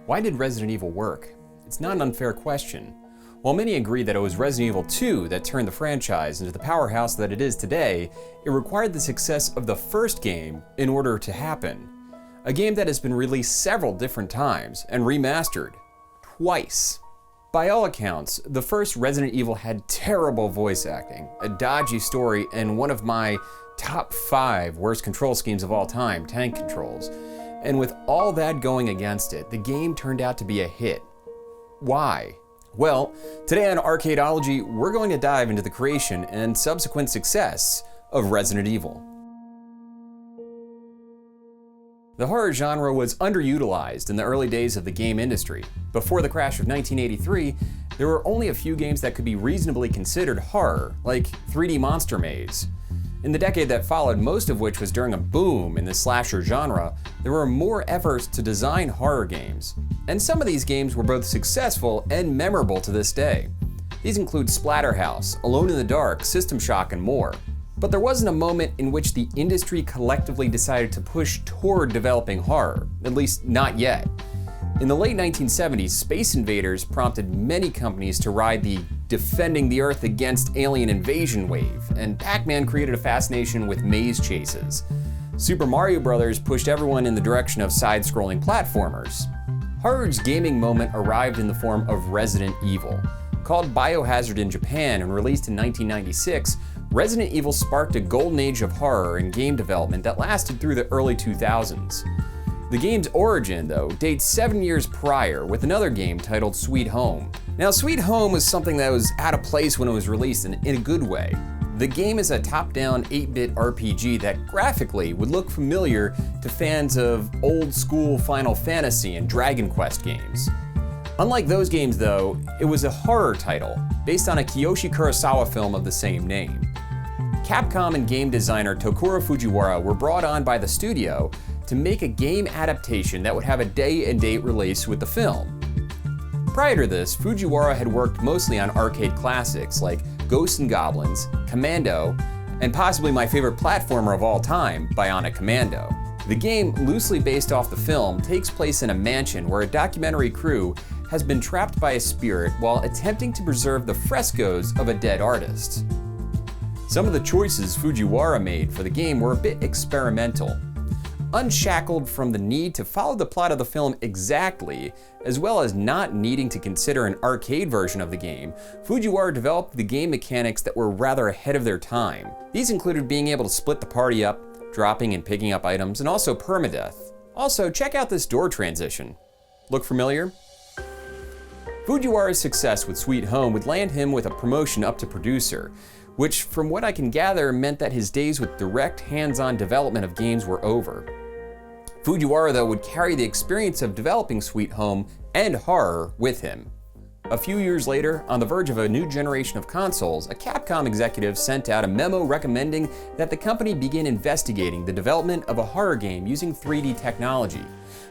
Why did Resident Evil work? It's not an unfair question. While many agree that it was Resident Evil 2 that turned the franchise into the powerhouse that it is today, it required the success of the first game in order to happen. A game that has been released several different times and remastered twice. By all accounts, the first Resident Evil had terrible voice acting, a dodgy story, and one of my top 5 worst control schemes of all time, tank controls. And with all that going against it, the game turned out to be a hit. Why? Well, today on Arcadeology, we're going to dive into the creation and subsequent success of Resident Evil. The horror genre was underutilized in the early days of the game industry. Before the crash of 1983, there were only a few games that could be reasonably considered horror, like 3D Monster Maze. In the decade that followed, most of which was during a boom in the slasher genre, there were more efforts to design horror games. And some of these games were both successful and memorable to this day. These include Splatterhouse, Alone in the Dark, System Shock, and more. But there wasn't a moment in which the industry collectively decided to push toward developing horror, at least not yet. In the late 1970s, Space Invaders prompted many companies to ride the defending the Earth against alien invasion wave, and Pac-Man created a fascination with maze chases. Super Mario Bros. Pushed everyone in the direction of side-scrolling platformers. Horror's gaming moment arrived in the form of Resident Evil. Called Biohazard in Japan and released in 1996, Resident Evil sparked a golden age of horror in game development that lasted through the early 2000s. The game's origin, though, dates 7 years prior with another game titled Sweet Home. Now, Sweet Home was something that was out of place when it was released in a good way. The game is a top-down 8-bit RPG that graphically would look familiar to fans of old-school Final Fantasy and Dragon Quest games. Unlike those games, though, it was a horror title based on a Kiyoshi Kurosawa film of the same name. Capcom and game designer Tokuro Fujiwara were brought on by the studio to make a game adaptation that would have a day-and-date release with the film. Prior to this, Fujiwara had worked mostly on arcade classics like Ghosts and Goblins, Commando, and possibly my favorite platformer of all time, Bionic Commando. The game, loosely based off the film, takes place in a mansion where a documentary crew has been trapped by a spirit while attempting to preserve the frescoes of a dead artist. Some of the choices Fujiwara made for the game were a bit experimental. Unshackled from the need to follow the plot of the film exactly, as well as not needing to consider an arcade version of the game, Fujiwara developed the game mechanics that were rather ahead of their time. These included being able to split the party up, dropping and picking up items, and also permadeath. Also, check out this door transition. Look familiar? Fujiwara's success with Sweet Home would land him with a promotion up to producer, which from what I can gather meant that his days with direct hands-on development of games were over. Fujiwara, though, would carry the experience of developing Sweet Home and horror with him. A few years later, on the verge of a new generation of consoles, a Capcom executive sent out a memo recommending that the company begin investigating the development of a horror game using 3D technology.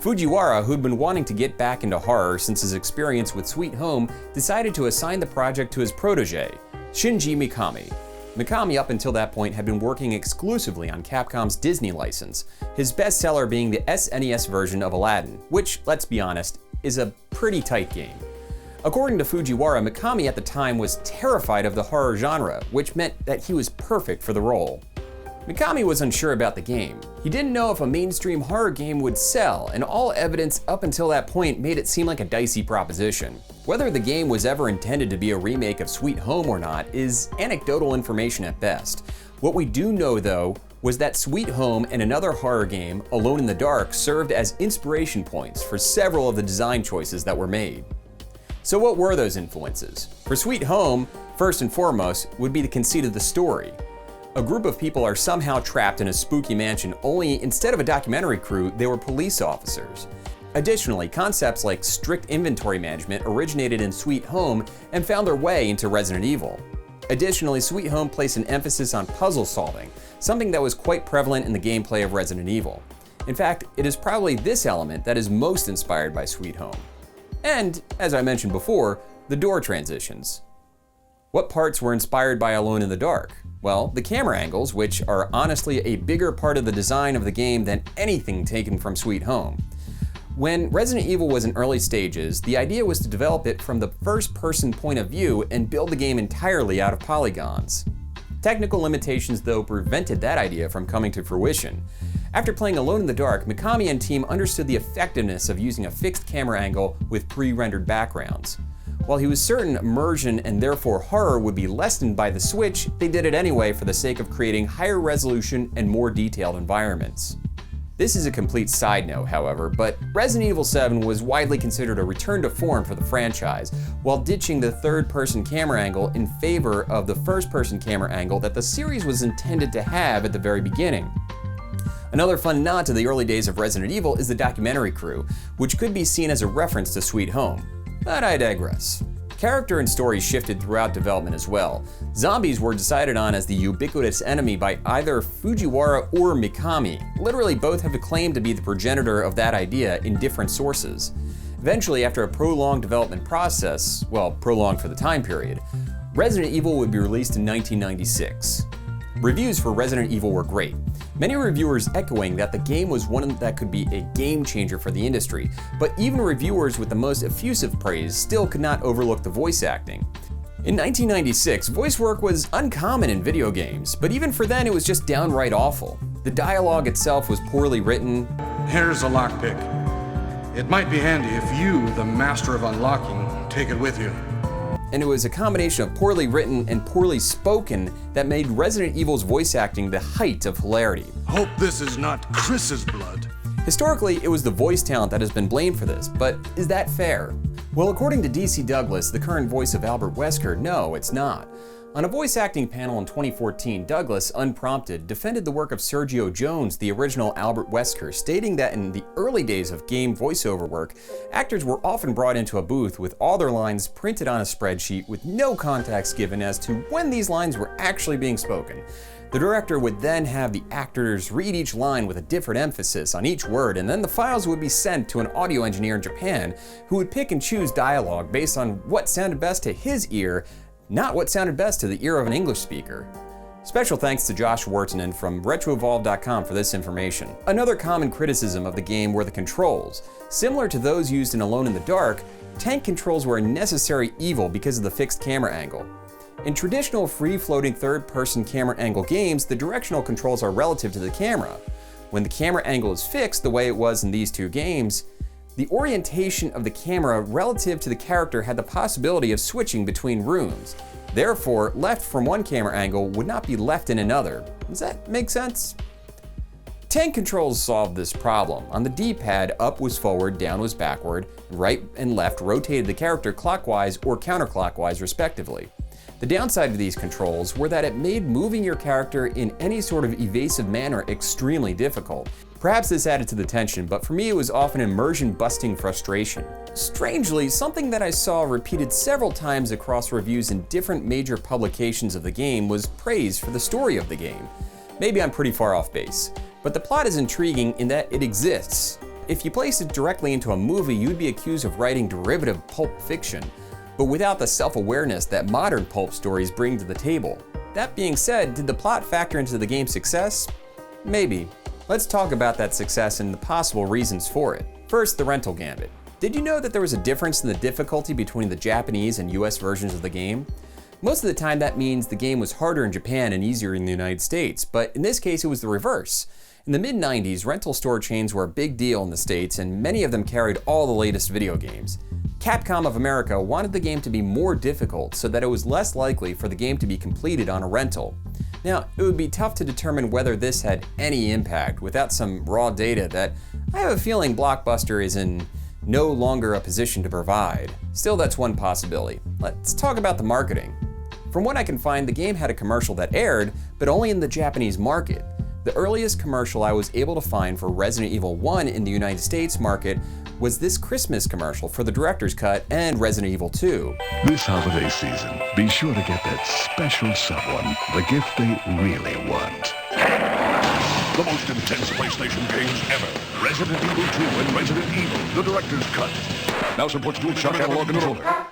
Fujiwara, who'd been wanting to get back into horror since his experience with Sweet Home, decided to assign the project to his protege, Shinji Mikami. Mikami, up until that point, had been working exclusively on Capcom's Disney license, his bestseller being the SNES version of Aladdin, which, let's be honest, is a pretty tight game. According to Fujiwara, Mikami at the time was terrified of the horror genre, which meant that he was perfect for the role. Mikami was unsure about the game. He didn't know if a mainstream horror game would sell, and all evidence up until that point made it seem like a dicey proposition. Whether the game was ever intended to be a remake of Sweet Home or not is anecdotal information at best. What we do know, though, was that Sweet Home and another horror game, Alone in the Dark, served as inspiration points for several of the design choices that were made. So what were those influences? For Sweet Home, first and foremost, would be the conceit of the story. A group of people are somehow trapped in a spooky mansion, only instead of a documentary crew, they were police officers. Additionally, concepts like strict inventory management originated in Sweet Home and found their way into Resident Evil. Additionally, Sweet Home placed an emphasis on puzzle solving, something that was quite prevalent in the gameplay of Resident Evil. In fact, it is probably this element that is most inspired by Sweet Home. And, as I mentioned before, the door transitions. What parts were inspired by Alone in the Dark? Well, the camera angles, which are honestly a bigger part of the design of the game than anything taken from Sweet Home. When Resident Evil was in early stages, the idea was to develop it from the first-person point of view and build the game entirely out of polygons. Technical limitations, though, prevented that idea from coming to fruition. After playing Alone in the Dark, Mikami and team understood the effectiveness of using a fixed camera angle with pre-rendered backgrounds. While he was certain immersion and therefore horror would be lessened by the switch, they did it anyway for the sake of creating higher resolution and more detailed environments. This is a complete side note, however, but Resident Evil 7 was widely considered a return to form for the franchise, while ditching the third-person camera angle in favor of the first-person camera angle that the series was intended to have at the very beginning. Another fun nod to the early days of Resident Evil is the documentary crew, which could be seen as a reference to Sweet Home. But I digress. Character and story shifted throughout development as well. Zombies were decided on as the ubiquitous enemy by either Fujiwara or Mikami. Literally both have claimed to be the progenitor of that idea in different sources. Eventually, after a prolonged development process, well, prolonged for the time period, Resident Evil would be released in 1996. Reviews for Resident Evil were great. Many reviewers echoing that the game was one that could be a game changer for the industry, but even reviewers with the most effusive praise still could not overlook the voice acting. In 1996, voice work was uncommon in video games, but even for then it was just downright awful. The dialogue itself was poorly written. Here's a lockpick. It might be handy if you, the master of unlocking, take it with you. And it was a combination of poorly written and poorly spoken that made Resident Evil's voice acting the height of hilarity. Hope this is not Chris's blood. Historically, it was the voice talent that has been blamed for this, but is that fair? Well, according to DC Douglas, the current voice of Albert Wesker, no, it's not. On a voice acting panel in 2014, Douglas, unprompted, defended the work of Sergio Jones, the original Albert Wesker, stating that in the early days of game voiceover work, actors were often brought into a booth with all their lines printed on a spreadsheet with no context given as to when these lines were actually being spoken. The director would then have the actors read each line with a different emphasis on each word, and then the files would be sent to an audio engineer in Japan who would pick and choose dialogue based on what sounded best to his ear, not what sounded best to the ear of an English speaker. Special thanks to Josh Wartinen from RetroEvolve.com for this information. Another common criticism of the game were the controls. Similar to those used in Alone in the Dark, tank controls were a necessary evil because of the fixed camera angle. In traditional free-floating third-person camera angle games, the directional controls are relative to the camera. When the camera angle is fixed the way it was in these two games, the orientation of the camera relative to the character had the possibility of switching between rooms. Therefore, left from one camera angle would not be left in another. Does that make sense? Tank controls solved this problem. On the D-pad, up was forward, down was backward, right and left rotated the character clockwise or counterclockwise respectively. The downside of these controls were that it made moving your character in any sort of evasive manner extremely difficult. Perhaps this added to the tension, but for me it was often immersion-busting frustration. Strangely, something that I saw repeated several times across reviews in different major publications of the game was praise for the story of the game. Maybe I'm pretty far off base, but the plot is intriguing in that it exists. If you place it directly into a movie, you'd be accused of writing derivative pulp fiction, but without the self-awareness that modern pulp stories bring to the table. That being said, did the plot factor into the game's success? Maybe. Let's talk about that success and the possible reasons for it. First, the rental gambit. Did you know that there was a difference in the difficulty between the Japanese and US versions of the game? Most of the time that means the game was harder in Japan and easier in the United States, but in this case it was the reverse. In the mid-90s, rental store chains were a big deal in the States, and many of them carried all the latest video games. Capcom of America wanted the game to be more difficult so that it was less likely for the game to be completed on a rental. Now, it would be tough to determine whether this had any impact without some raw data that I have a feeling Blockbuster is in no longer a position to provide. Still, that's one possibility. Let's talk about the marketing. From what I can find, the game had a commercial that aired, but only in the Japanese market. The earliest commercial I was able to find for Resident Evil 1 in the United States market was this Christmas commercial for the director's cut and Resident Evil 2. This holiday season, be sure to get that special someone the gift they really want. The most intense PlayStation games ever. Resident Evil 2 and Resident Evil, the director's cut. Now supports DualShock analog and controller.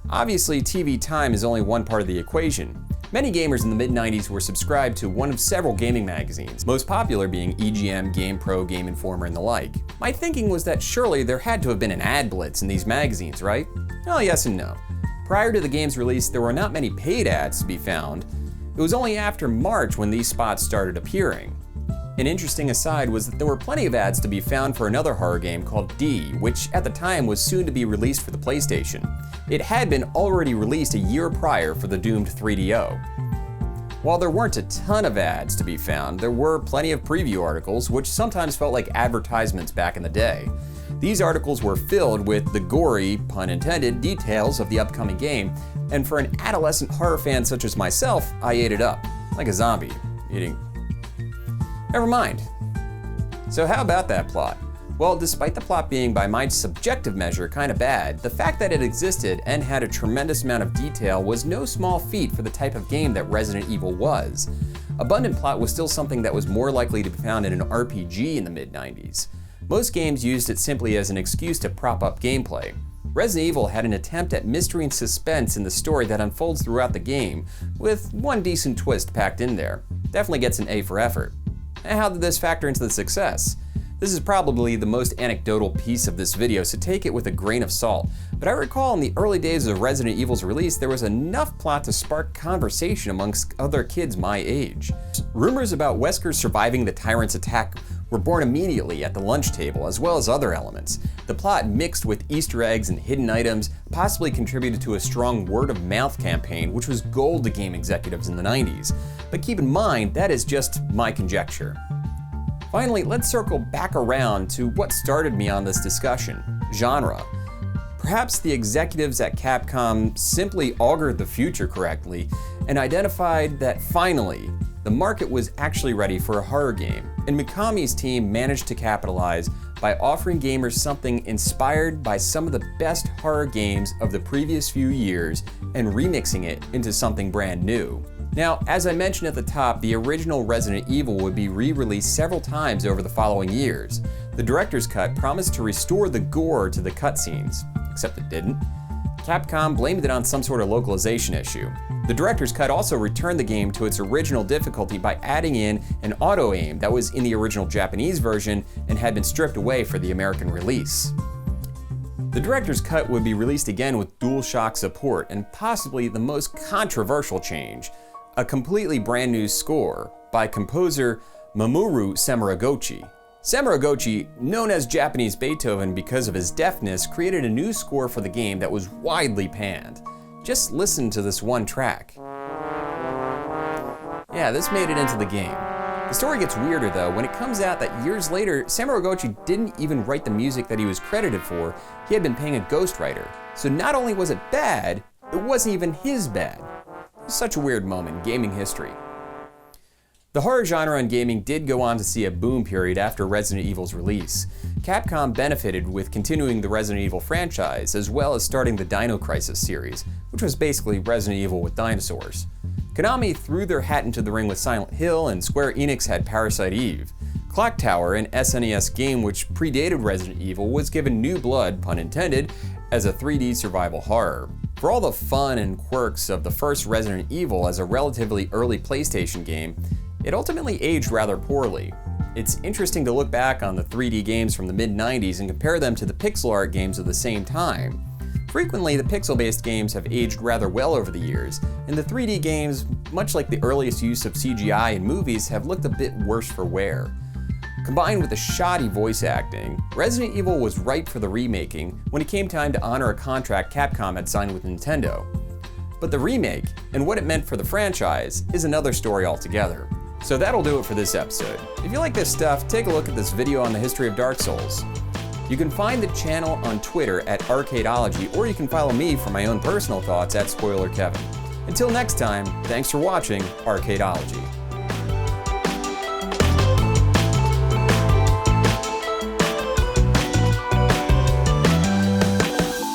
Obviously, TV time is only one part of the equation. Many gamers in the mid-90s were subscribed to one of several gaming magazines, most popular being EGM, GamePro, Game Informer, and the like. My thinking was that surely there had to have been an ad blitz in these magazines, right? Well, yes and no. Prior to the game's release, there were not many paid ads to be found. It was only after March when these spots started appearing. An interesting aside was that there were plenty of ads to be found for another horror game called D, which at the time was soon to be released for the PlayStation. It had been already released a year prior for the doomed 3DO. While there weren't a ton of ads to be found, there were plenty of preview articles, which sometimes felt like advertisements back in the day. These articles were filled with the gory, pun intended, details of the upcoming game, and for an adolescent horror fan such as myself, I ate it up, like a zombie, eating. Never mind. So how about that plot? Well, despite the plot being, by my subjective measure, kinda bad, the fact that it existed and had a tremendous amount of detail was no small feat for the type of game that Resident Evil was. Abundant plot was still something that was more likely to be found in an RPG in the mid-90s. Most games used it simply as an excuse to prop up gameplay. Resident Evil had an attempt at mystery and suspense in the story that unfolds throughout the game, with one decent twist packed in there. Definitely gets an A for effort. And how did this factor into the success? This is probably the most anecdotal piece of this video, so take it with a grain of salt. But I recall in the early days of Resident Evil's release, there was enough plot to spark conversation amongst other kids my age. Rumors about Wesker surviving the Tyrant's attack were born immediately at the lunch table, as well as other elements. The plot, mixed with Easter eggs and hidden items, possibly contributed to a strong word-of-mouth campaign, which was gold to game executives in the 90s. But keep in mind, that is just my conjecture. Finally, let's circle back around to what started me on this discussion: genre. Perhaps the executives at Capcom simply augured the future correctly and identified that finally, the market was actually ready for a horror game, and Mikami's team managed to capitalize by offering gamers something inspired by some of the best horror games of the previous few years and remixing it into something brand new. Now, as I mentioned at the top, the original Resident Evil would be re-released several times over the following years. The director's cut promised to restore the gore to the cutscenes, except it didn't. Capcom blamed it on some sort of localization issue. The director's cut also returned the game to its original difficulty by adding in an auto-aim that was in the original Japanese version and had been stripped away for the American release. The director's cut would be released again with DualShock support, and possibly the most controversial change: a completely brand new score by composer Mamoru Samagochi. Samagochi, known as Japanese Beethoven because of his deafness, created a new score for the game that was widely panned. Just listen to this one track. Yeah, this made it into the game. The story gets weirder though when it comes out that years later, Samagochi didn't even write the music that he was credited for. He had been paying a ghostwriter. So not only was it bad, it wasn't even his bad. Such a weird moment in gaming history. The horror genre in gaming did go on to see a boom period after Resident Evil's release. Capcom benefited with continuing the Resident Evil franchise, as well as starting the Dino Crisis series, which was basically Resident Evil with dinosaurs. Konami threw their hat into the ring with Silent Hill, and Square Enix had Parasite Eve. Clock Tower, an SNES game which predated Resident Evil, was given new blood, pun intended, as a 3D survival horror. For all the fun and quirks of the first Resident Evil as a relatively early PlayStation game, it ultimately aged rather poorly. It's interesting to look back on the 3D games from the mid-90s and compare them to the pixel art games of the same time. Frequently, the pixel-based games have aged rather well over the years, and the 3D games, much like the earliest use of CGI in movies, have looked a bit worse for wear. Combined with the shoddy voice acting, Resident Evil was ripe for the remaking when it came time to honor a contract Capcom had signed with Nintendo. But the remake, and what it meant for the franchise, is another story altogether. So that'll do it for this episode. If you like this stuff, take a look at this video on the history of Dark Souls. You can find the channel on Twitter at Arcadeology, or you can follow me for my own personal thoughts at SpoilerKevin. Until next time, thanks for watching Arcadeology.